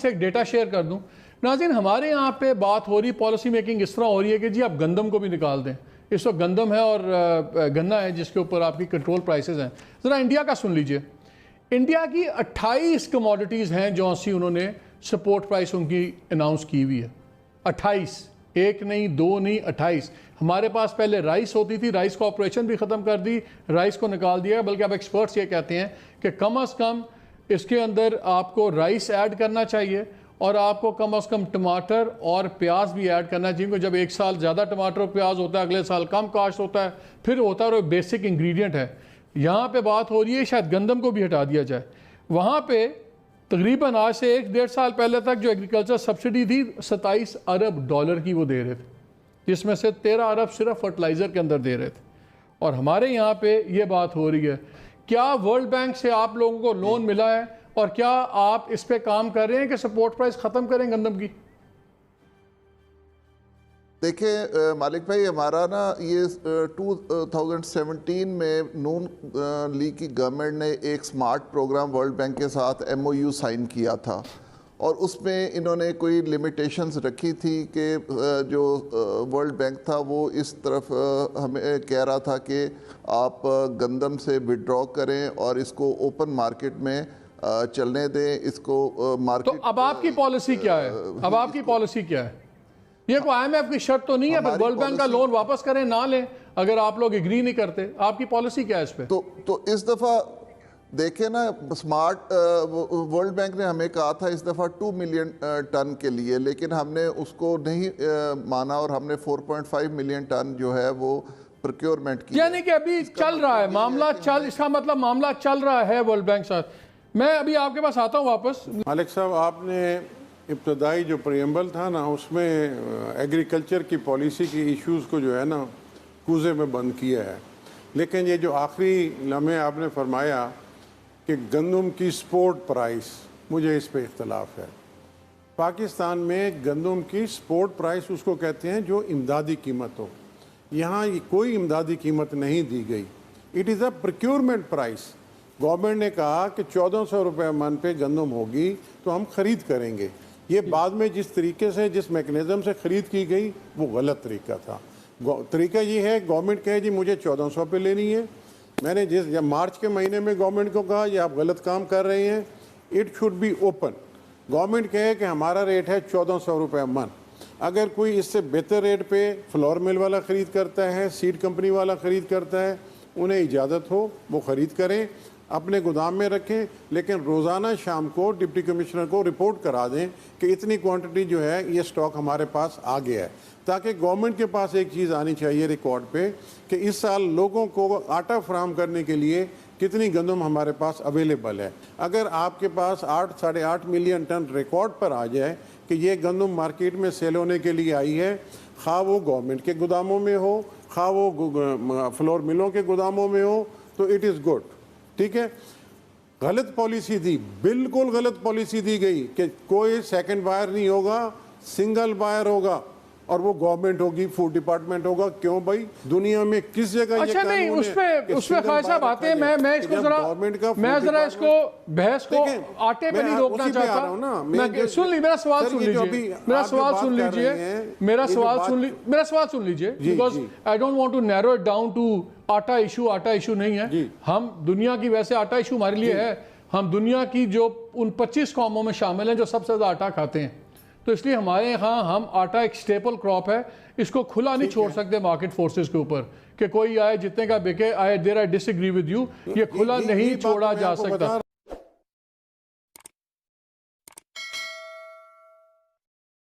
سے ایک data share کر دوں ناظرین. ہمارے یہاں پہ بات ہو رہی پالیسی میکنگ اس طرح ہو رہی ہے کہ جی آپ گندم کو بھی نکال دیں. اس وقت گندم ہے اور گنا ہے جس کے اوپر آپ کی کنٹرول پرائسز ہیں. ذرا انڈیا کا سن لیجئے. انڈیا کی 28 کموڈیٹیز ہیں جو سی انہوں نے سپورٹ پرائس ان کی اناؤنس کی ہوئی ہے. 28, ایک نہیں دو نہیں 28. ہمارے پاس پہلے رائس ہوتی تھی, رائس کو آپریشن بھی ختم کر دی, رائس کو نکال دیا, بلکہ اب ایکسپرٹس یہ کہتے ہیں کہ کم از کم اس کے اندر آپ کو رائس ایڈ کرنا چاہیے اور آپ کو کم از کم ٹماٹر اور پیاز بھی ایڈ کرنا چاہیے, کیونکہ جب ایک سال زیادہ ٹماٹر اور پیاز ہوتا ہے, اگلے سال کم کاشت ہوتا ہے, پھر ہوتا ہے اور بیسک انگریڈینٹ ہے. یہاں پہ بات ہو رہی ہے شاید گندم کو بھی ہٹا دیا جائے. وہاں پہ تقریباً آج سے 1-1.5 سال پہلے تک جو ایگریکلچر سبسڈی تھی $27 ارب کی وہ دے رہے تھے, جس میں سے 13 ارب صرف فرٹیلائزر کے اندر دے رہے تھے. اور ہمارے یہاں پہ یہ بات ہو رہی ہے, کیا ورلڈ بینک سے آپ لوگوں کو لون ملا ہے اور کیا آپ اس پہ کام کر رہے ہیں کہ سپورٹ پرائس ختم کریں گندم کی؟ دیکھیں مالک بھائی, ہمارا نا یہ 2017 میں نون لیگ کی گورنمنٹ نے ایک سمارٹ پروگرام ورلڈ بینک کے ساتھ MOU سائن کیا تھا, اور اس میں انہوں نے کوئی لمیٹیشنز رکھی تھی کہ جو ورلڈ بینک تھا وہ اس طرف ہمیں کہہ رہا تھا کہ آپ گندم سے وڈرا کریں اور اس کو اوپن مارکیٹ میں چلنے دیں, اس کو مارکیٹ. تو اب آپ کی پالیسی کیا ہے؟ اب آپ کی پالیسی کیا ہے؟ یہ کوئی IMF کی شرط تو نہیں ہے پر ورلڈ بینک کا لون واپس کریں نہ لیں اگر آپ لوگ ایگری نہیں کرتے. آپ کی پالیسی کیا ہے اس پہ؟ تو اس دفعہ دیکھیں نا, سمارٹ ورلڈ بینک نے ہمیں کہا تھا اس دفعہ 2 ملین ٹن کے لیے, لیکن ہم نے اس کو نہیں مانا اور ہم نے 4.5 ملین ٹن جو ہے وہ پروکیورمنٹ کی. یعنی کہ ابھی چل رہا ہے معاملہ, اس کا مطلب معاملہ چل رہا ہے ورلڈ بینک ساتھ. میں ابھی آپ کے پاس آتا ہوں واپس. مالک صاحب, آپ نے ابتدائی جو پریمبل تھا نا, اس میں ایگریکلچر کی پالیسی کی ایشوز کو جو ہے نا کوزے میں بند کیا ہے, لیکن یہ جو آخری لمحے آپ نے فرمایا کہ گندم کی سپورٹ پرائس, مجھے اس پہ اختلاف ہے. پاکستان میں گندم کی سپورٹ پرائس اس کو کہتے ہیں جو امدادی قیمت ہو. یہاں کوئی امدادی قیمت نہیں دی گئی, it is a procurement price. Government نے کہا کہ 1400 روپے من پہ گندم ہوگی تو ہم خرید کریں گے. یہ بعد میں جس طریقے سے جس میکنزم سے خرید کی گئی وہ غلط طریقہ تھا. طریقہ یہ ہے گورنمنٹ کہے جی مجھے 1400 پہ لینی ہے. میں نے جب مارچ کے مہینے میں گورنمنٹ کو کہا یہ آپ غلط کام کر رہے ہیں, it should be open. Government کہے کہ ہمارا ریٹ ہے 1400 روپے من. اگر کوئی اس سے بہتر ریٹ پہ فلور مل والا خرید کرتا ہے, سیڈ کمپنی والا خرید کرتا ہے, انہیں اجازت ہو وہ خرید کریں, اپنے گودام میں رکھیں, لیکن روزانہ شام کو ڈپٹی کمشنر کو رپورٹ کرا دیں کہ اتنی کوانٹٹی جو ہے یہ سٹاک ہمارے پاس آ گیا ہے, تاکہ گورنمنٹ کے پاس ایک چیز آنی چاہیے ریکارڈ پہ کہ اس سال لوگوں کو آٹا فراہم کرنے کے لیے کتنی گندم ہمارے پاس اویلیبل ہے. اگر آپ کے پاس 8-8.5 ملین ٹن ریکارڈ پر آ جائے کہ یہ گندم مارکیٹ میں سیل ہونے کے لیے آئی ہے, خواہ وہ گورنمنٹ کے گوداموں میں ہو خواہ وہ فلور ملوں کے گوداموں میں ہو, تو اٹ از گڈ. ٹھیک ہے. غلط پالیسی دی, بالکل غلط پالیسی دی گئی کہ کوئی سیکنڈ بائر نہیں ہوگا, سنگل بائر ہوگا, اور وہ گورنمنٹ ہوگی, فوڈ ڈپارٹمنٹ ہوگا. کیوں بھائی, دنیا میں کس جگہ یہ اچھا نہیں, اس پہ خواہ صاحب آتے ہیں. میں اس کو ذرا اس کو بحث کو آٹے پہ نہیں روکنا چاہتا. سن لیجیے میرا سوال, سن لیجیے میرا سوال, سن لیجیے میرا سوال سن لیجیے, because I don't want to narrow it down to atta issue نہیں ہے. ہم دنیا کی ویسے آٹا ایشو ہمارے لیے ہے, ہم دنیا کی جو ان 25 قوموں میں شامل ہیں جو سب سے زیادہ آٹا کھاتے ہیں, تو اس لیے ہمارے یہاں ہم آٹا ایک سٹیپل کراپ ہے, اس کو کھلا نہیں چھوڑ سکتے مارکیٹ فورسز کے اوپر کہ کوئی آئے جتنے کا بکے آئے. دیر آئی ڈس ایگری ود یو, یہ کھلا نہیں چھوڑا جا سکتا.